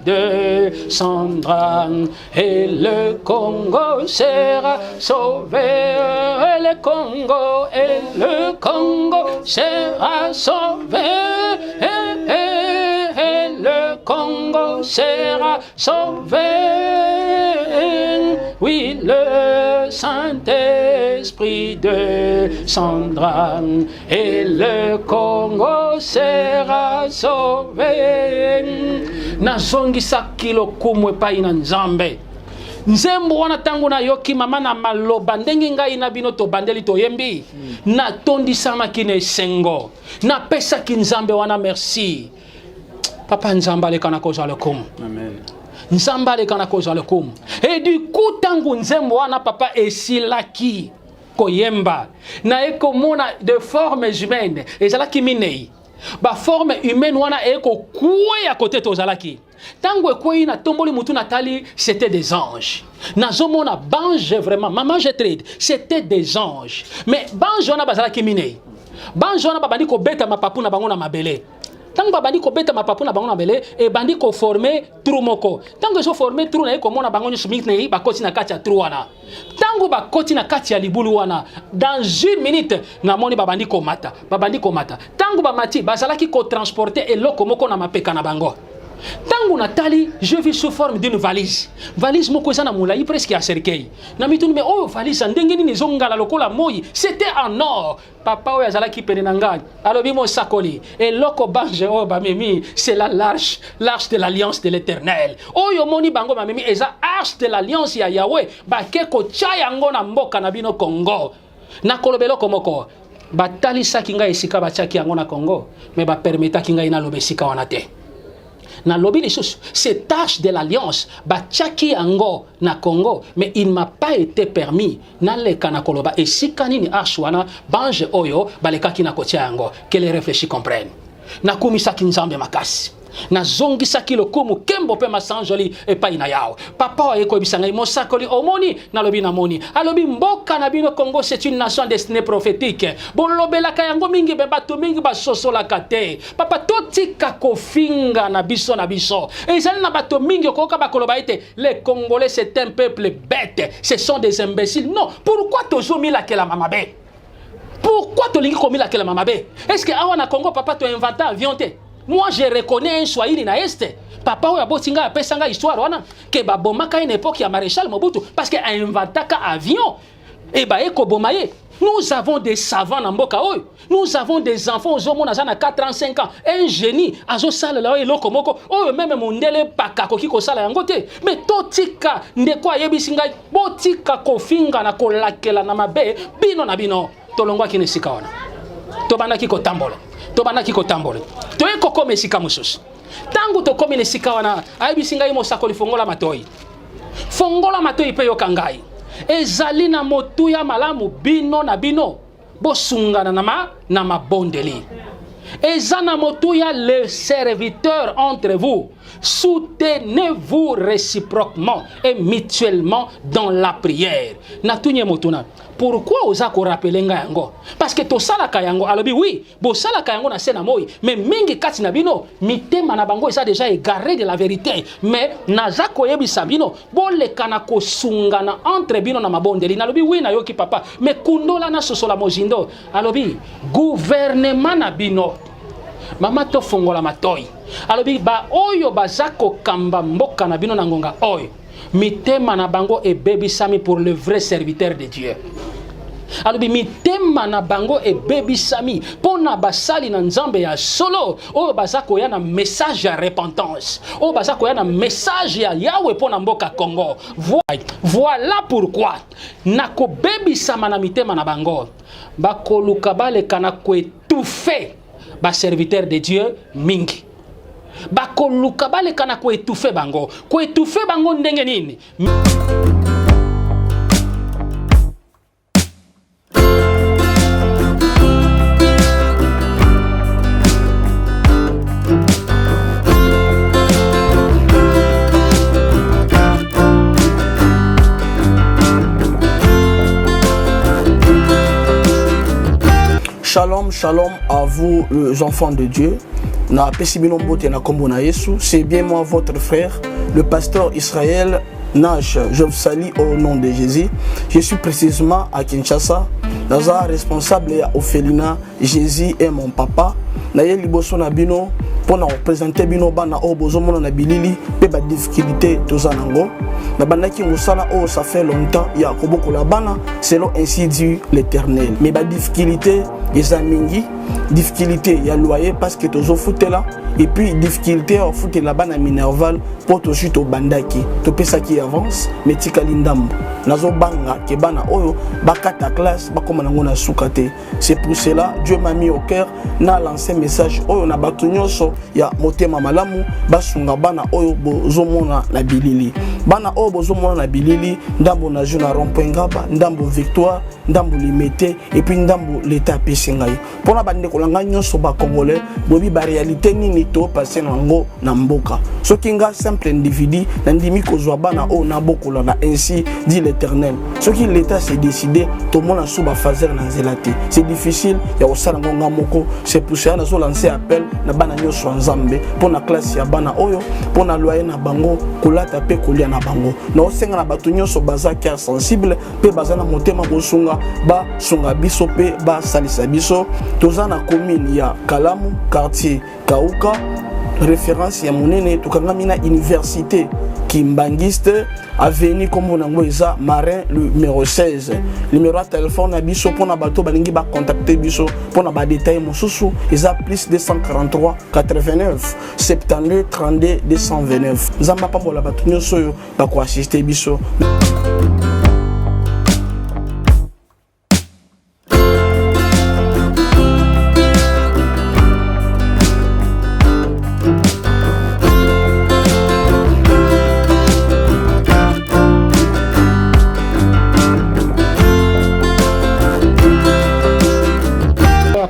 descendra et le Congo sera sauvé. Et le Congo sera sauvé. Et le Congo sera sauvé. Oui, le Saint-Esprit descendra et le Congo sera sauvé. Nazongisa kilo kumwe pa ina nzambe. Nzembo wana tangu na yoki mama na maloba ndenge ngai na bino to bandeli to yembi. Na tondisama kine sengo. Na pesa kinzambe wana merci. Papa nzamba le kana koza le kum. Amen. Nzamba le kana koza le kum. Et du coup tangu nzembo wana papa esilaki koyemba. Na eko mona de formes humaines. Ezalaki minei. Ba forme humaine wana eko koué à côté tozalaki. Tango ekoué na tomboli mutu natali, c'était des anges. Nazomona bange vraiment, maman je trade, c'était des anges. Mais bange wana bazalaki minei. Bange wana babandi ko beta mapapu na bango na mabele. Tango babandi ko beta mapapu na bango na mabele et bandi ko former trou moko. Tango so former trou na eko mona bango nyoso mingi na ba koti na kati ya trou wana. Tango ba koti na kati ya libulu wana, dans une minute na moni babandi ko mata. Tango ba mati bazalaki ko transporter eloko moko na mapeka na bango. Tango natali, je vis sous forme d'une valise. Valise moko eza na moulayi presque à cercueil. Na mituni mais oh valise ndenge nini zonga la lokola moyi, c'était en or. Papa oyo azalaki pene na ngai. Alobi mo sakoli. Et loko bange oh ba mimi, c'est l'arche de l'alliance de l'Éternel. Oyo moni bango ba mimi eza arche de l'alliance ya Yahweh. Ba keko cha yango na mboka na bino Congo. Na kolobelo komoko. Batali sakinga esika bachaki yango na Congo, mais ba permeta kinga ina lobe sika wana te. Na lobi les choses, cette tâche de l'alliance, bachaki ango na Congo, mais il m'a pas été permis na le kanakoloba et si kanini archwana bange oyo baleka kina kotia ango, que les réfléchis comprennent. Na kumisa kinzambe makasi. Na zongi sakilo kumu kembo pe masanjoli e pa ina yao. Papa eko bisangai mosakoli omoni na lobi na moni. Alobi mboka na bino Congo c'est une nation destinée prophétique. Bon lobela kayango mingi be bato mingi ba soso la kate. Papa totika kofinga na biso na biso. Et ils na bato mingi koka ba koloba ete les Congolais c'est un peuple bête. Ce sont des imbéciles. Non, pourquoi toujours mis la kela mamabe? Pourquoi to lingi komi la kela mamabe? Est-ce que awana Congo papa to inventa avion te? Moi, je reconnais un Swahili na este. Papa oya botinga apesanga histoire wana ke ba bomaka une époque ya maréchal Mobutu parce que a inventaka avion et ba eko bomaye. Nous avons des savants na mboka oyo. Nous avons des enfants aux hommes na 4 ans 5 ans. Un génie azo sala la eloko moko oyo même mondele pakako kiko sala yango te. Mais totika ndeko ayebisinga botika kofinga na kolakela na mabe bino na bino tolongwa kine sika wana. Tobana kiko tambola. Tobana kiko tambole. Toeko kome sika mususu. Tangu to kome sika wana, ayibisinga imo sakoli fongola matoi. Fongola matoi pe yokangai. Ezali na motu ya malamu bino na bino. Bosungana na mabondeli. Ezana motu ya les serviteurs entre vous. Soutenez-vous réciproquement et mutuellement dans la prière. Natunye motuna. Pourquoi osa ko rappeler nga yango? Parce que to sala ka yango alobi oui, bo sala ka yango na sena moi, mais mingi kati na bino, mitema na bango esa déjà égaré de la vérité. Mais naza ko yebisa bino, bo le kana ko sungana entre bino na mabondeli. Nalobi oui na yoki papa, mais kundola na sosola mozindo. Alobi gouvernement na bino. Mama to fongola matoi. Alobi ba oyo bazako kamba mboka na bino na ngonga oyo. Mitema na bango e baby sami pour le vrai serviteur de Dieu. Alobi mitema na bango e baby sami pona basali na nzambe ya solo oyo bazako ya na message ya repentance. Oyo bazako ya na message ya Yahweh pona mboka Congo. Voilà pourquoi nako baby sama na mitema na bango. Bakoluka bale kana ko étouffer ba serviteur de Dieu mingi. Bakoluka bale kana ko étouffer bango ndenge nini? Shalom, shalom à vous les enfants de Dieu. na pesibino mbote na kombo na Yesu. C'est bien moi votre frère, le pasteur Israël Nash. Je vous salue au nom de Jésus. Je suis précisément à Kinshasa. Naza responsable ya Ophelina. Jésus est mon papa. Na ye liboso na bino pour représenter bino bana o bozomona na bilili pe ba difficulté tozanango. Na bandaki mosala o ça fait longtemps ya kobokola bana selon ainsi dit l'Éternel. Mais ba difficulté ezamingi, difficulté ya loyer parce que tozo foutela et puis difficulté au foot la bana minerval pour to suite au bandaki to pesa qui avance mais tikali ndambo nazo banga ke bana oyo bakata classe bakoma nango na sukate. C'est pour cela Dieu m'a mis au cœur na lancé message oyo na bato nyonso ya motema malamu basunga bana oyo bozomona na bilili bana oyo bozomona na bilili ndambo na jeune rond-point Ngaba ndambo Victoire ndambo Limete et puis ndambo l'état pesingai pona bande kolanga nyonso ba congolais bobi ba réalité nini to passer nango na mboka soki nga simple individu na ndimi kozwa bana oyo na bokola na ainsi dit l'Éternel soki l'état s'est décidé to mona suba fazer na nzelate c'est difficile ya osala ngonga moko. C'est pour cela nazo lancer appel na bana nyonso nzambe pona classe ya bana oyo pona loyer na bango kolata pe kolia na bango na osenga na bato nyonso baza cœur sensible pe baza na motema bosunga ba sunga biso pe ba salisa biso toza na commune ya Kalamu quartier Kauka référence ya monene tukangami na université Kimbangiste avenue comme on eza Marin le numéro 16 numéro de téléphone na biso pona bato balingi ba contacter biso pona ba détail mosusu eza plus 243 89 72 32 229 nzamba pambola bato nyonso yo ba ko assister biso.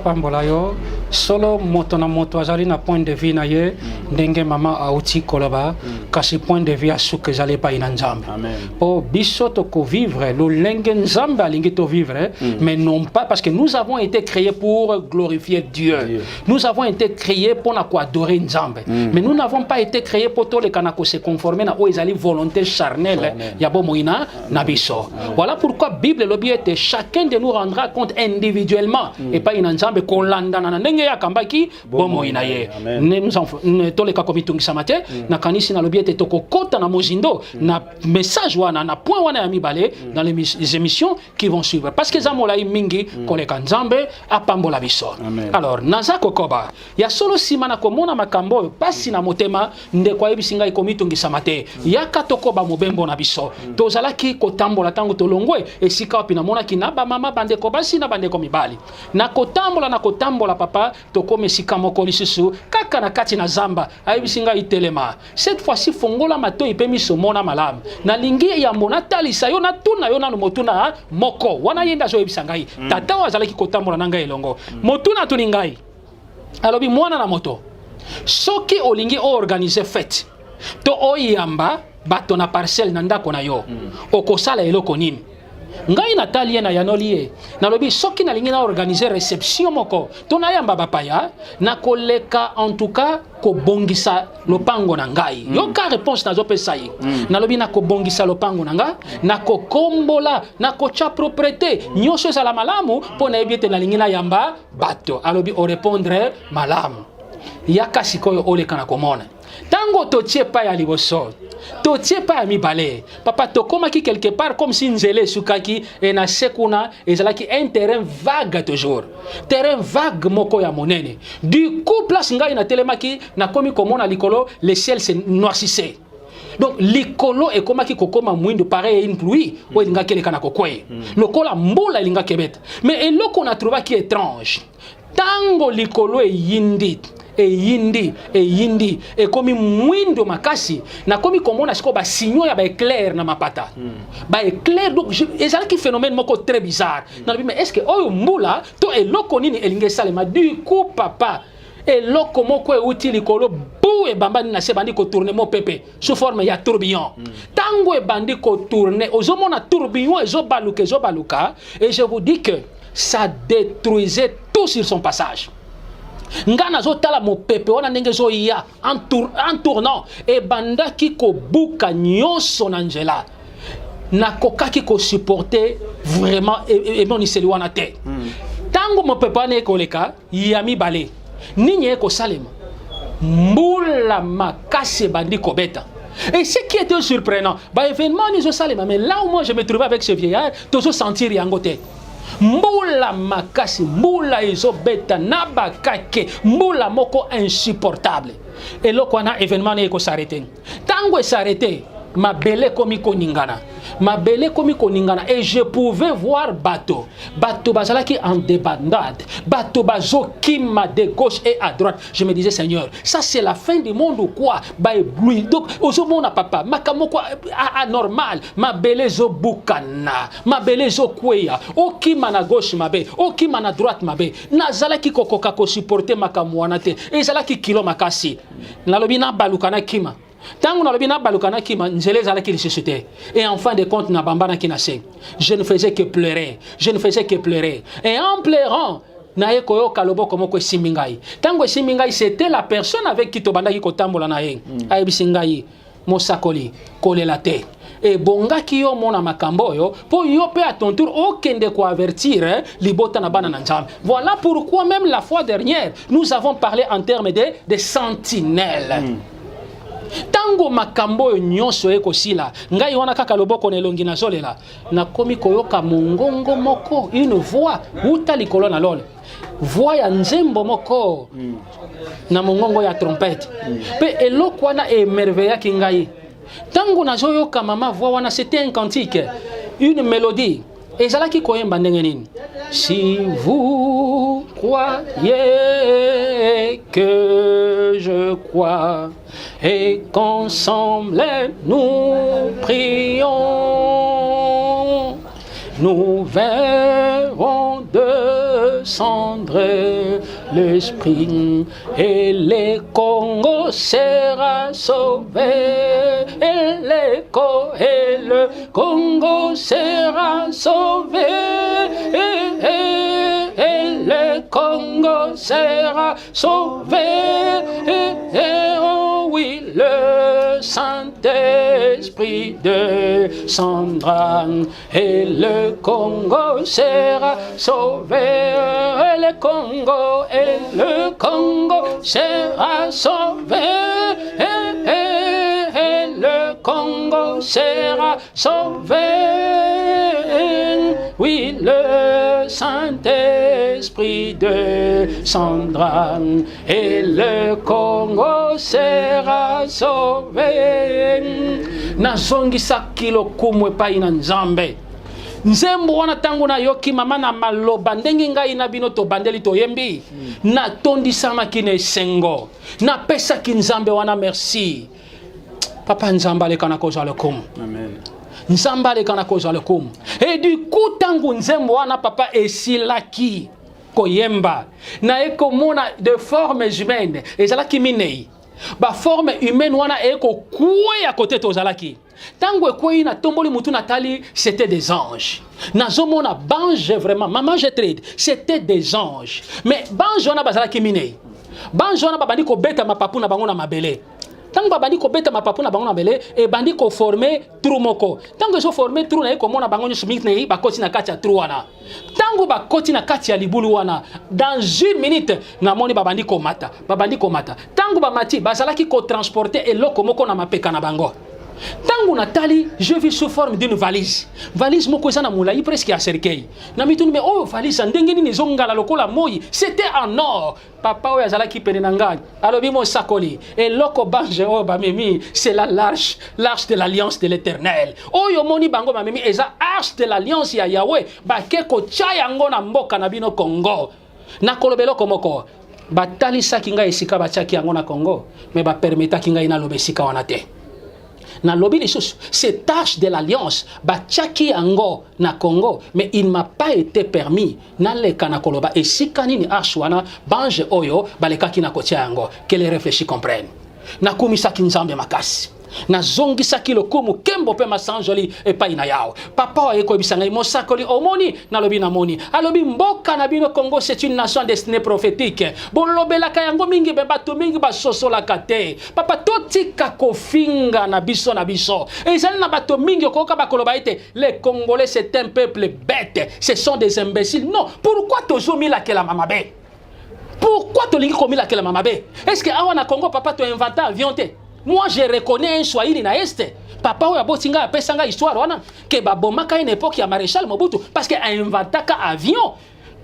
Pambolayo solo moto na moto azali na point de vue na ye ndenge mama auti koloba kasi point de vue asuke zali pa ina nzambe po biso to ko vivre lo lenge nzambe alingi to vivre mais non pas parce que nous avons été créés pour glorifier Dieu. Nous avons été créés pour na ko adorer nzambe mais nous n'avons pas été créés pour to le kana ko se conformer na o ezali volonté charnelle ya bo moina na biso. Voilà pourquoi Bible l'objet chacun de nous rendra compte individuellement et pas ina nzambe ko landa na ndenge ya kambaki bomo inaye nous to le ka komitungisa mate na kanisi na l'objet to ko kota na mozindo na message wana na point wana ya mibale dans les émissions qui vont suivre parce que zamola mingi ko le kanzambe apambola biso. Alors naza kokoba ya solo simana komona makambo pasi na motema nde kwa ebisinga ikomitungisa mate ya katokoba mobembo na biso tozalaki kotambola tango tolongwe esika opina mona kinaba mama bande ko basi na bande ko mibali na kotambola papa tokome sika moko lisusu kaka na kati na zamba ayibisinga itelema cette fois-ci fongola mato ipemi somona malamu na lingi ya mona talisa yo na tuna yo na motuna moko wana yenda zo ebisangai tata wazalaki kotambola nanga elongo motuna tuningai alobi mwana na moto soki olingi o organiser fête to oyamba bato na parcelle na ndako na yo okosala eloko nini ngai natalie na yanolie nalobi soki na lingi na organiser réception moko to na yamba bapaya na koleka en tout cas ko bongisa lopango na ngai yoka réponse na zo pesa yi nalobi na ko bongisa lopango na nga na ko kombola na ko cha propriété nyonso sala malamu pona ebiete na lingi na yamba bato alobi o répondre malamu yaka sikoyo oleka na komona tango totie pa ya liboso totie pa ya mibale papa tokomaki quelque part comme si nzele sukaki et na sekuna ezalaki un terrain vague toujours terrain vague moko ya monene du coup place ngai na telemaki na komi komona likolo le ciel se noircissait. Donc likolo e komaki kokoma mwindo pareil une pluie o linga keleka na kokwe lokola mbula linga kebeta mais eloko na trouva qui étrange tango likolo e yindi e komi mwindo makasi na komi komona siko ba signo ya ba éclair na mapata ba éclair donc ezalaki phénomène moko très bizarre na mais est-ce que oyo mbula to eloko nini elinge salema du coup papa eloko moko euti likolo bu e bambani na se bandi ko tourner mo pepe sous forme ya tourbillon tango e bandi ko tourner ozomona tourbillon ezobaluka et je vous dis que ça détruisait tout sur son passage. nga nazotala mopepe wana ndenge ezoya en tournant ebandaki kobuka nyonso na nzela nakokaki kosupporte vraiment emoniseli wana te ntango mopepe wana ekoleka ya mibale nini ekosalema mbula makasi ebandi kobeta. Et ce qui était surprenant, bah événement nous salema, mais là où moi je me trouvais avec ce vieillard, toujours sentir yangote. Mbula makasi, mbula izo beta nabakake, mbula moko insupportable. Et là quand événement ne s'arrêter. Tango s'arrêter, ma belle komi koningana. Ma belle komi koningana et je pouvais voir bateau bazalaki en débandade, bateau bazo kima de gauche et à droite. Je me disais Seigneur, ça c'est la fin du monde ou quoi? Ba ébloui. Donc ozo mona papa, makamo quoi anormal, ma belle zo bukana, ma belle zo kweya, o kima na gauche mabe, o kima na droite mabe. Na zalaki kokoka ko supporter makamwana te. Et zalaki kilo makasi. Na lobina balukana kima. Tant qu'on a bien balukana qui mangelait à la qui suscitait et en fin de compte na bambana qui nassé. Je ne faisais que pleurer, je ne faisais que pleurer et en pleurant nae koyo kalobo comme ko simingai. Tango simingai c'était la personne avec qui tobanda qui kotambola nae. Aibi singai mosakoli kolelate. Et bonga ki yo mona makambo yo po yo pe à ton tour okende ko avertir libota na bana nanjam. Voilà pourquoi même la fois dernière nous avons parlé en termes de sentinelles. Tango makambo nyonso ekosila ngai wana kaka loboko na elongi na zolela na komi koyoka mongongo moko une voix uta likolo na lole voix ya nzembo moko na mongongo ya trompette pe eloko wana emerveillaki ngai tango nazoyoka mama voix wana c'était un cantique une mélodie ezalaki koyemba ndenge nini si vous croyez que je crois et qu'ensemble nous prions, nous verrons descendre l'Esprit et le Congo sera sauvé. Et le Congo sera sauvé. Et le Congo sera sauvé. Oh oui, le Saint-Esprit descendra et le Congo sera sauvé. Et le Congo sera sauvé. Et le Congo sera sauvé. Oui, le Saint-Esprit descendra et le Congo sera sauvé. Nazongisa kilo kumwe pa ina nzambe. Nzembo wana tango na yoki mama na maloba ndenge ngai na bino to bandeli to yembi na tondisama kine sengo na pesa ki nzambe wana merci papa nzamba le kana koza le kum amen nzamba le kana koza le kum et du coup tango nzembo wana papa esilaki koyemba na eko mona de formes humaines ezalaki minei ba forme humaine wana eko kwe à côté tozalaki tango ekwe na tomboli mutu natali c'était des anges nazomona bange vraiment maman je trade c'était des anges mais bange wana bazalaki minei bange wana babandi ko beta mapapu na bango na mabele tango babandi ko beta mapapu na bango na mabele e bandi ko former trou moko tango so former trou na eko mona bango nyo smith na ba koti na kati ya trou wana tango ba koti na kati ya libulu wana dans une minute na moni babandi ko mata tango ba mati bazalaki ko transporter eloko moko na mapeka na bango. Tango natali, je vis sous forme d'une valise. Valise moko eza na mulai presque à cercueil. Na mituni me oh valise ndengeni ni zongala lokola moi, c'était en or. Papa o yazalaki pene na ngai. Alobi mo sakoli. Et loko bange o ba memi, c'est l'arche de l'alliance de l'Éternel. Oh yo moni bango ba memi eza arche de l'alliance ya Yahweh. Ba keko chaya ngo na mboka na bino Congo. Na kolobelo komoko. Batali sakinga esika bachaki yango na Congo, mais ba permeta kinga ina lobesika wana te. Na lobby les choses, cette tâche de l'alliance, bachaki ango na Congo, mais il m'a pas été permis na le kanakoloba et si kanini archwana bange oyo baleka kina kotia ango, que les réfléchis comprennent. Na kumisa kinzambe makasi. na zongisaki lokumu kembo pe masanjoli epai na yao papa eko bisanga mosakoli omoni na lobi na moni alobi mboka na bino Congo c'est une nation destinée prophétique bolobela ka yango mingi be bato mingi ba sosola kate papa totika kofinga na biso ezali na bato mingi okoka bakoloba ete les Congolais c'est un peuple bête, ce sont des imbéciles. Non, pourquoi tozomi la kela mamabe? Pourquoi tolingi komi la kela mamabe? Est-ce que awa na Congo papa to inventa avion te? Moi je reconnais un Swahili na este. Papa oya botinga apesanga histoire wana ke ba bomaka une époque ya maréchal Mobutu parce que a inventaka avion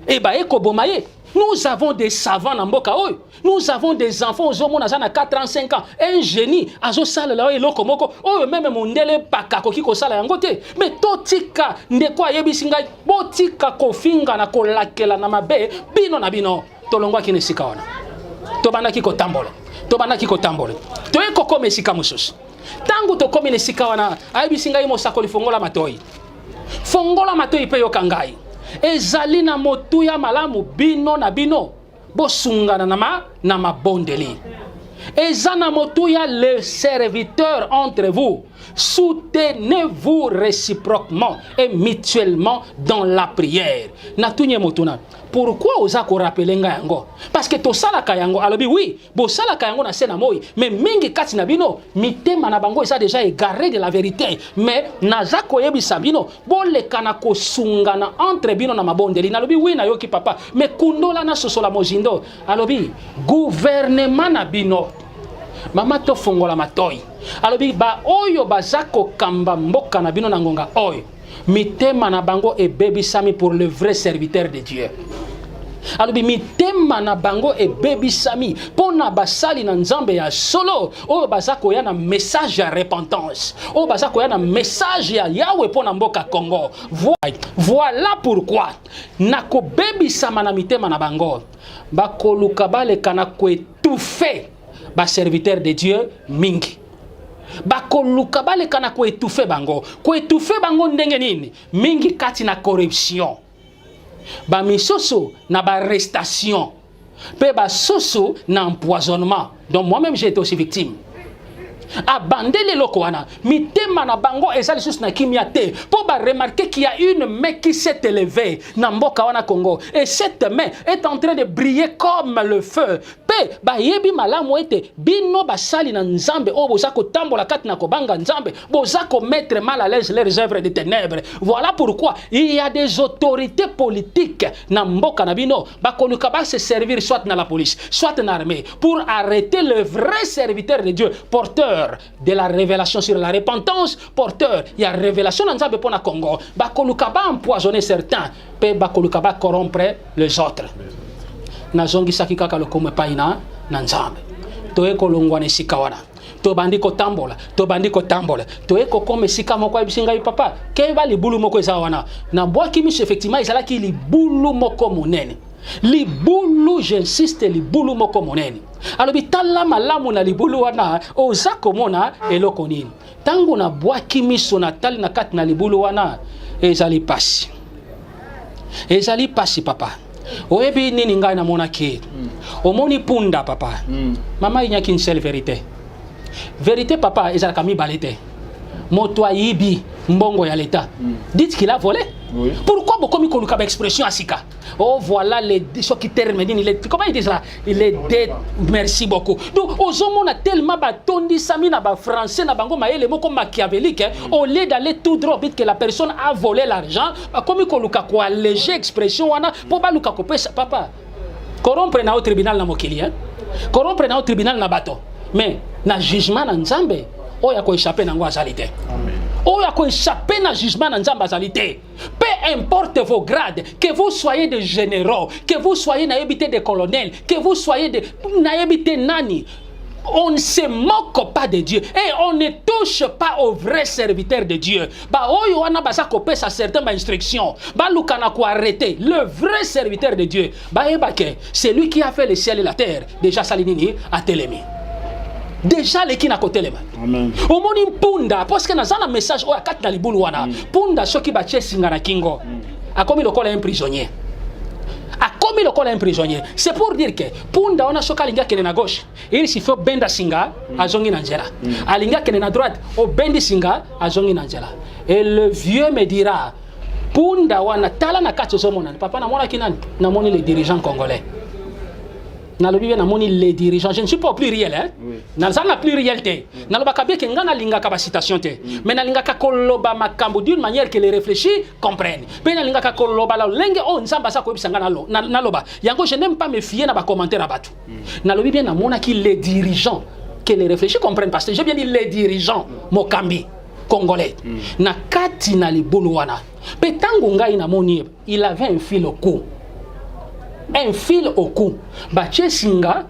et ba eko bomaye. Nous avons des savants dans Mboka Oyo. Nous avons des enfants aux hommes à 4 ans, 5 ans. Un génie, azo sala la eloko moko. Oh même mundele pakako kiko sala yangote. Mais totika ndeko ayebisinga botika kofinga na kolakela na mabe bino na bino. Tolongwa kine sika wana. Tobana kiko tambola. Tobana kiko tambola. Toeko kome sika mususu. Tangu to kome sika wana ayebisinga imo sakoli fongola matoi. Fongola matoi pe yokangai. Ezali na motu ya malamu bino na bino bosungana na mabondeli. Eza na motu ya les serviteurs entre vous. Soutenez-vous réciproquement et mutuellement dans la prière. Natunye motuna. Pourquoi oza ko rappeler nga yango? Parce que to sala ka yango alobi oui, bo sala ka yango na sena moi, mais mingi kati na bino mitema na bango eza déjà égaré de la vérité. Mais naza ko yebisa bino bo le kana ko sungana entre bino na mabondeli. Nalobi oui na yoki papa, mais kundola na sosola mozindo. Alobi gouvernement na bino mama to fongola matoi. Alobi ba oyo bazako kamba mboka na bino na ngonga oyo. Mitema na bango e baby sami pour le vrai serviteur de Dieu. Alobi mitema na bango e baby sami pona basali na nzambe ya solo oyo bazako ya na message ya repentance. Oyo bazako ya na message ya Yahweh pona mboka Congo. Voilà pourquoi nako baby sama na mitema na bango bakoluka bale kana ko étouffer ba serviteur de Dieu mingi. Bakoluka bale kana ko étouffer bango ndenge nini mingi kati na corruption ba misoso na ba arrestation pe ba soso na empoisonnement. Donc moi-même j'ai été aussi victime. Abandele loko wana mitema na bango ezali sus na kimia te pour ba remarquer qu'il y a une main qui s'est élevée na mboka wana Congo et cette main est en train de briller comme le feu pe ba yebi malamu ete bino basali na nzambe o bozako tambola kati na kobanga nzambe bozako mettre mal à l'aise les œuvres des ténèbres. Voilà pourquoi il y a des autorités politiques na mboka na bino bakoluka ba se servir soit na la police soit na l'armée pour arrêter le vrai serviteur de Dieu porteur de la révélation sur la repentance, porteur, il y a révélation dans Nzambe pour na Congo. Bakoluka ba empoisonner certains, pe bakoluka ba corrompre les autres. Na zongi sakika ka lokome paina na Nzambe. Toe kolongwa ne sikawana. To bandiko tambola, toeko comme sika moko ebisinga papa. Ke ba libulu moko ezawana. Na boaki miso effectivement ezalaki libulu moko monene. Libulu, j'insiste, libulu moko monene. Alors bitala malamu na libulu wana oza komona eloko nini. Tango na boaki miso na tali na kati na libulu wana ezali pasi. Ezali pasi papa. Oyebi nini ngai na mona ke. Omoni punda papa. Mama inyaki une seule vérité. Vérité papa ezalaka mibalete. Moto ayibi mbongo ya l'État. Dites qu'il a volé. Oui. Pourquoi beaucoup mi koluka expression asika? Oh voilà les choses qui terminent. Comment ils disent là? Il est dead. Merci beaucoup. Donc aux hommes on a tellement batondi sami na ba français na bango maele moko machiavélique. Au lieu d'aller tout droit vite que la personne a volé l'argent, comme il koluka ko alléger expression wana pour ba luka ko pesa papa. Corrompre na au tribunal na mokili hein. Corrompre na au tribunal na bato. Mais na jugement na Nzambe oya ko échapper na ngo azalité. Amen. Oya ko échapper na jugement na Nzambe azalité. Peu importe vos grades, que vous soyez des généraux, que vous soyez naébité des colonels, que vous soyez des naébité nani, on ne se moque pas de Dieu et on ne touche pas aux vrais serviteurs de Dieu. Ba oyo wana bazako pesa certaines instructions. Ba lukana ko arrêter le vrai serviteur de Dieu. Ba ebake, c'est lui qui a fait le ciel et la terre. Déjà salinini a télémi. Déjà les qui na côté les mains. Amen. Au moni punda parce que na zana message o akati na libulu wana. Punda soki ba chesinga na kingo. A comme le colle un prisonnier. A comme comme il est un prisonnier. C'est pour dire que punda on a soka linga kene na gauche, il s'il faut benda singa azongi na njela. Alinga kene na droite, o bendi singa azongi na njela. Et le vieux me dira punda wana tala na kati zomona papa na mona kinani na moni les dirigeants congolais. Na lobi na moni les dirigeants, je ne suis pas au pluriel hein. Oui. Na za na pluriel te. Na loba kabie ke ngana linga ka citation te. Mais na linga ka koloba makambo d'une manière que les réfléchis comprennent. Mais na linga ka koloba la lenge o nzamba sa ko bisanga na loba. Yango je n'aime pas me fier na ba commentaire à batu. Na lobi bien na mona ki les dirigeants que les réfléchis comprennent parce que j'ai bien dit les dirigeants mokambi congolais. Na kati na libulu wana. Pe tango ngai na moni il avait un fil au cou. Un fil au cou. Bache singa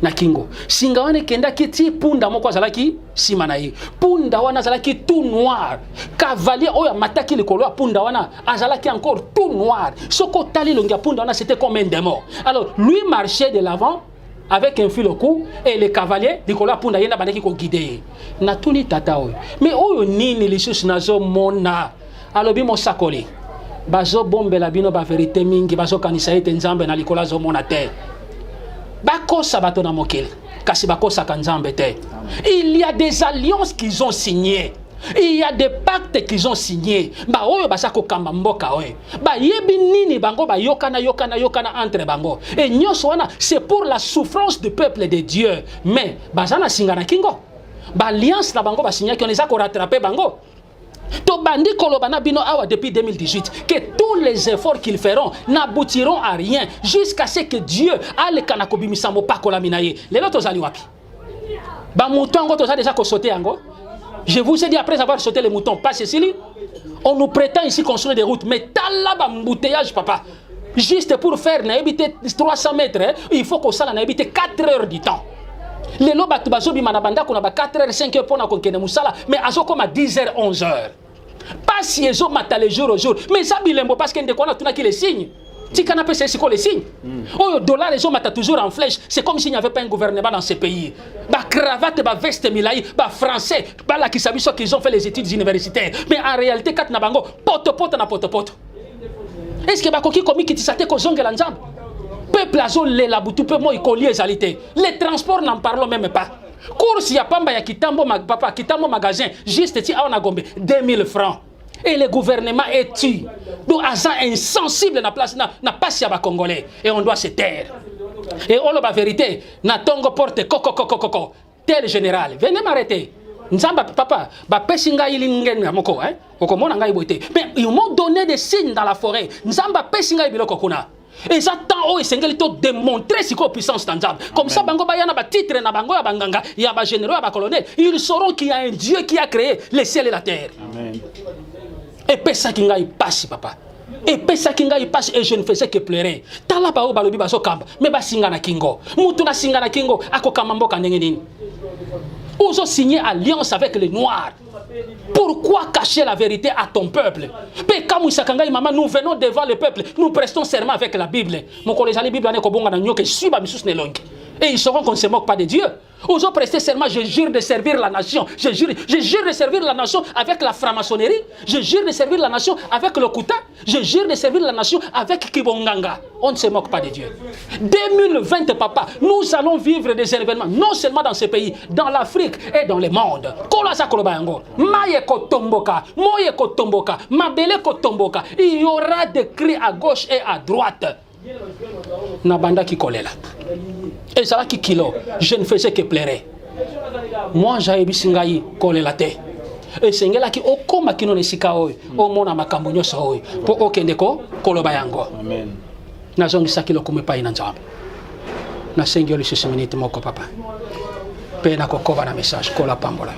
na kingo. Singa wane kenda kiti punda moko azalaki sima na ye. Punda wana azalaki tout noir. Cavalier oya mataki likolo ya punda wana azalaki encore tout noir. Soko tali longia punda wana c'était comme un démon. Alors lui marchait de l'avant avec un fil au cou et le cavalier likolo ya punda yenda bandaki ko guider. Na tuli tata oyo. Mais oyo nini lisusu nazo mona. Alobi mo sakoli. Bazo bombela bino ba vérité mingi bazo kanisa ete nzambe na likola zo mona te bakosa bato na mokili kasi bakosa ka nzambe te. Il y a des alliances qu'ils ont signées, il y a des pactes qu'ils ont signés ba oyo basako kamba mboka oyo ba yebi nini bango ba yokana entre bango et nyonso wana c'est pour la souffrance du peuple de Dieu. Mais bazana singana kingo ba alliance na bango ba signé qui on les a ko rattraper bango. Tobandi kolobana bino awa depuis 2018 que tous les efforts qu'ils feront n'aboutiront à rien jusqu'à ce que Dieu a le kanakobi misambo pakola minaye. Les autres ali wapi? Ba mouton ngo toza déjà ko sauter ango. Je vous ai dit après avoir sauté les moutons, pas Cécilie. On nous prétend ici construire des routes, mais t'as là embouteillage papa. Juste pour faire na habiter 300 mètres, hein, il faut qu'on sala na habiter 4 heures du temps. Les loba tubazobi manabanda qu'on a 4h 5h pour na konkene musala mais azo comme à 10h 11h. Pas si ezo mata les jours au jour mais ça bilembo parce que ndeko na tuna ki les signes. Tu canapé c'est quoi les signes? Oh dollar les hommes mata toujours en flèche, c'est comme s'il n'y avait pas un gouvernement dans ce pays. Ba cravate ba veste milai ba français ba la ki sabi so qu'ils ont fait les études universitaires mais en réalité kat na bango poto na poto. Est-ce que ba koki komi ki tisate ko zongela nzambe? Peuple azol la boutou peu moi collier alité. Les transports n'en parlons même pas. Course ya pamba ya kitambo papa kitambo magasin juste ti awana gombe 2000 francs. Et le gouvernement est tu. Donc agent insensible na place na passe ya ba congolais et on doit se taire. Et on la vérité na tongo porte coco tel général. Venez m'arrêter. Nzamba papa ba pesinga ilingen moko hein. Okomona ngai boité. Mais ils m'ont donné des signes dans la forêt. Nzamba pesinga biloko kuna. Et ça tant et sengeli to démontrer si ko puissance tanzam. Comme ça bango bayana ba titre na bango ya banganga, ya ba généraux ya ba colonel, ils sauront qu'il y a un Dieu qui a créé les ciels et la terre. Amen. Et pesa kinga y passe papa. Et pesa kinga y passe et je ne faisais que pleurer. Tala ba o balobi ba so kamba, mais ba singa na kingo. Mutu na singa na kingo akokamba mboka ndenge nini. Ils ont signé alliance avec les Noirs. Pourquoi cacher la vérité à ton peuple? Nous venons devant le peuple, nous prestons serment avec la Bible. Et ils sauront qu'on ne se moque pas de Dieu. Ils ont presté serment, je jure de servir la nation. Je jure de servir la nation avec la franc-maçonnerie. Je jure de servir la nation avec le Kouta. Je jure de servir la nation avec Kibonganga. On ne se moque pas de Dieu. 2020, papa, nous allons vivre des événements, non seulement dans ce pays, dans l'Afrique et dans le monde. Il y aura des cris à gauche et à droite. Nabanda qui collait là. Et ça qui kilo, je ne faisais que pleurer. Moi j'ai bisingaï collé la tête. Et c'est là qui okoma kino nesika oi, o mona makambo nyoso oi, po okendeko koloba yango. Amen. Na zongi sakilo kume pa ina nzambe. Na sengi oli 6 minutes moko papa. Pe na kokoba na message kola pambola.